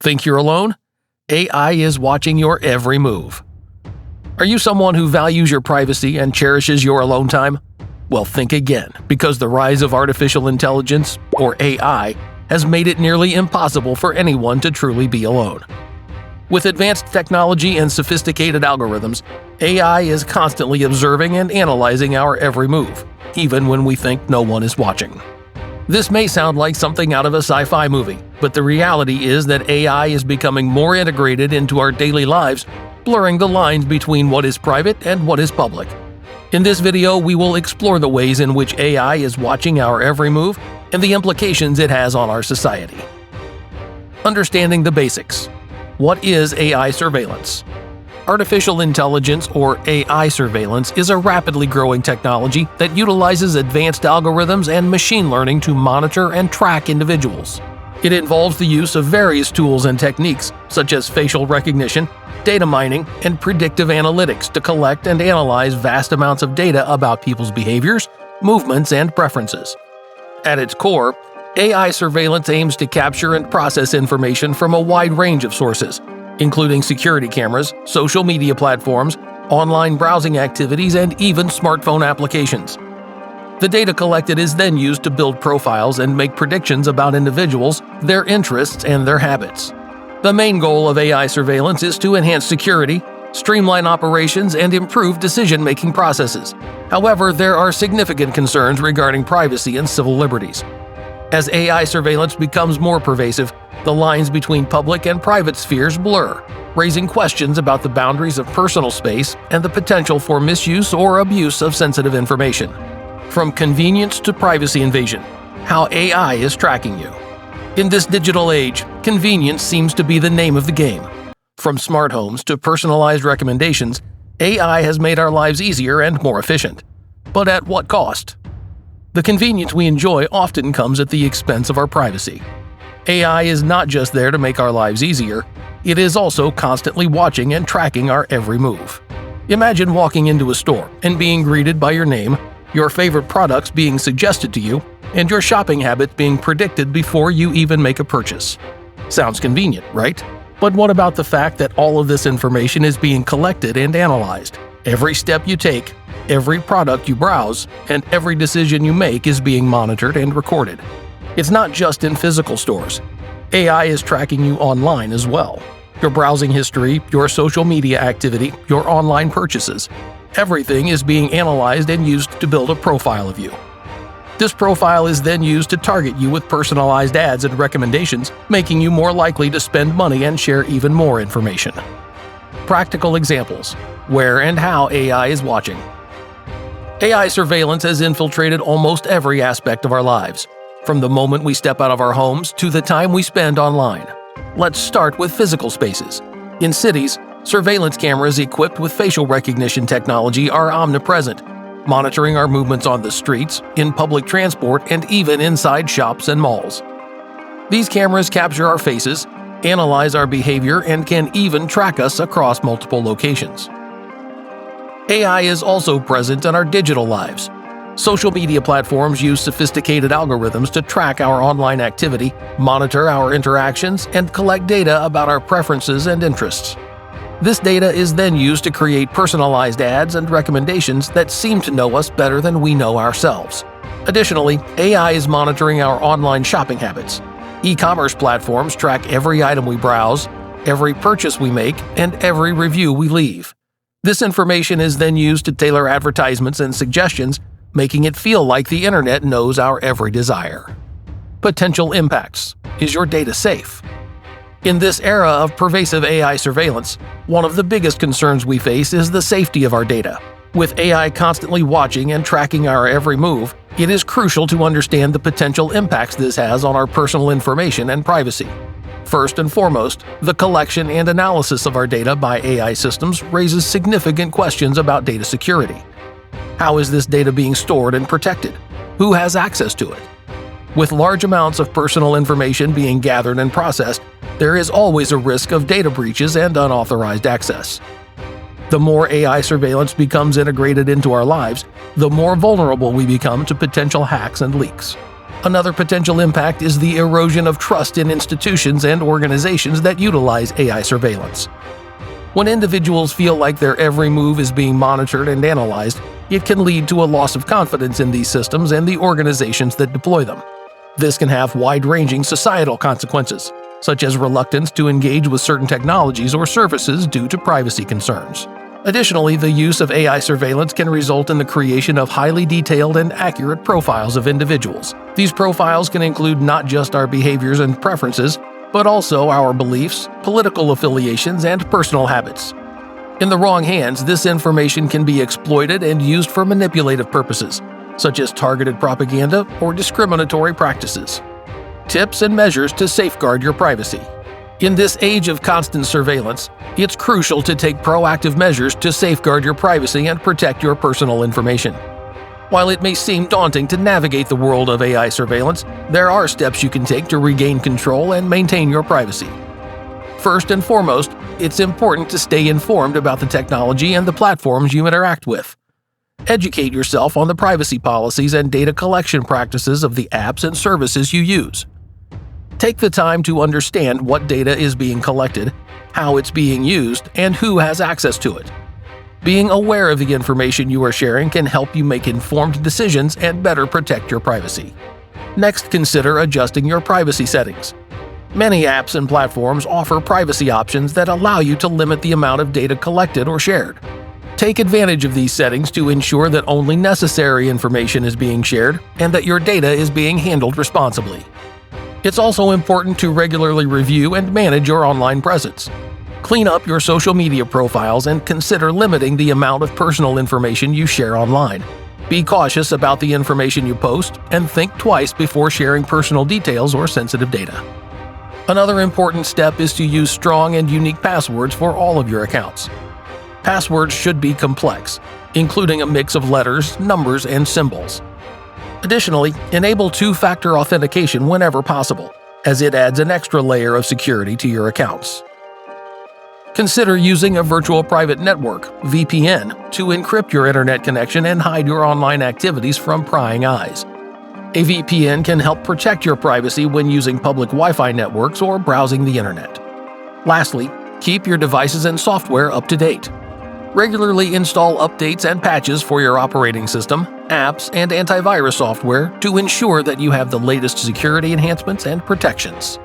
Think you're alone? AI is watching your every move. Are you someone who values your privacy and cherishes your alone time? Well, think again, because the rise of artificial intelligence, or AI, has made it nearly impossible for anyone to truly be alone. With advanced technology and sophisticated algorithms, AI is constantly observing and analyzing our every move, even when we think no one is watching. This may sound like something out of a sci-fi movie, but the reality is that AI is becoming more integrated into our daily lives, blurring the lines between what is private and what is public. In this video, we will explore the ways in which AI is watching our every move and the implications it has on our society. Understanding the basics. What is AI surveillance? Artificial intelligence, or AI surveillance, is a rapidly growing technology that utilizes advanced algorithms and machine learning to monitor and track individuals. It involves the use of various tools and techniques, such as facial recognition, data mining, and predictive analytics to collect and analyze vast amounts of data about people's behaviors, movements, and preferences. At its core, AI surveillance aims to capture and process information from a wide range of sources, including security cameras, social media platforms, online browsing activities, and even smartphone applications. The data collected is then used to build profiles and make predictions about individuals, their interests, and their habits. The main goal of AI surveillance is to enhance security, streamline operations, and improve decision-making processes. However, there are significant concerns regarding privacy and civil liberties. As AI surveillance becomes more pervasive, the lines between public and private spheres blur, raising questions about the boundaries of personal space and the potential for misuse or abuse of sensitive information. From convenience to privacy invasion, how AI is tracking you. In this digital age, convenience seems to be the name of the game. From smart homes to personalized recommendations, AI has made our lives easier and more efficient. But at what cost? The convenience we enjoy often comes at the expense of our privacy. AI is not just there to make our lives easier, it is also constantly watching and tracking our every move. Imagine walking into a store and being greeted by your name, your favorite products being suggested to you, and your shopping habits being predicted before you even make a purchase. Sounds convenient, right? But what about the fact that all of this information is being collected and analyzed? Every step you take, every product you browse, and every decision you make is being monitored and recorded. It's not just in physical stores. AI is tracking you online as well. Your browsing history, your social media activity, your online purchases. Everything is being analyzed and used to build a profile of you. This profile is then used to target you with personalized ads and recommendations, making you more likely to spend money and share even more information. Practical examples: where and how AI is watching. AI surveillance has infiltrated almost every aspect of our lives, from the moment we step out of our homes to the time we spend online. Let's start with physical spaces. In cities, surveillance cameras equipped with facial recognition technology are omnipresent, monitoring our movements on the streets, in public transport, and even inside shops and malls. These cameras capture our faces, analyze our behavior, and can even track us across multiple locations. AI is also present in our digital lives. Social media platforms use sophisticated algorithms to track our online activity, monitor our interactions, and collect data about our preferences and interests. This data is then used to create personalized ads and recommendations that seem to know us better than we know ourselves. Additionally, AI is monitoring our online shopping habits. E-commerce platforms track every item we browse, every purchase we make, and every review we leave. This information is then used to tailor advertisements and suggestions, making it feel like the internet knows our every desire. Potential impacts. Is your data safe? In this era of pervasive AI surveillance, one of the biggest concerns we face is the safety of our data. With AI constantly watching and tracking our every move, it is crucial to understand the potential impacts this has on our personal information and privacy. First and foremost, the collection and analysis of our data by AI systems raises significant questions about data security. How is this data being stored and protected? Who has access to it? With large amounts of personal information being gathered and processed, there is always a risk of data breaches and unauthorized access. The more AI surveillance becomes integrated into our lives, the more vulnerable we become to potential hacks and leaks. Another potential impact is the erosion of trust in institutions and organizations that utilize AI surveillance. When individuals feel like their every move is being monitored and analyzed, it can lead to a loss of confidence in these systems and the organizations that deploy them. This can have wide-ranging societal consequences, such as reluctance to engage with certain technologies or services due to privacy concerns. Additionally, the use of AI surveillance can result in the creation of highly detailed and accurate profiles of individuals. These profiles can include not just our behaviors and preferences, but also our beliefs, political affiliations, and personal habits. In the wrong hands, this information can be exploited and used for manipulative purposes, such as targeted propaganda or discriminatory practices. Tips and measures to safeguard your privacy. In this age of constant surveillance, it's crucial to take proactive measures to safeguard your privacy and protect your personal information. While it may seem daunting to navigate the world of AI surveillance, there are steps you can take to regain control and maintain your privacy. First and foremost, it's important to stay informed about the technology and the platforms you interact with. Educate yourself on the privacy policies and data collection practices of the apps and services you use. Take the time to understand what data is being collected, how it's being used, and who has access to it. Being aware of the information you are sharing can help you make informed decisions and better protect your privacy. Next, consider adjusting your privacy settings. Many apps and platforms offer privacy options that allow you to limit the amount of data collected or shared. Take advantage of these settings to ensure that only necessary information is being shared and that your data is being handled responsibly. It's also important to regularly review and manage your online presence. Clean up your social media profiles and consider limiting the amount of personal information you share online. Be cautious about the information you post and think twice before sharing personal details or sensitive data. Another important step is to use strong and unique passwords for all of your accounts. Passwords should be complex, including a mix of letters, numbers, and symbols. Additionally, enable two-factor authentication whenever possible, as it adds an extra layer of security to your accounts. Consider using a virtual private network (VPN) to encrypt your internet connection and hide your online activities from prying eyes. A VPN can help protect your privacy when using public Wi-Fi networks or browsing the internet. Lastly, keep your devices and software up to date. Regularly install updates and patches for your operating system, apps, and antivirus software to ensure that you have the latest security enhancements and protections.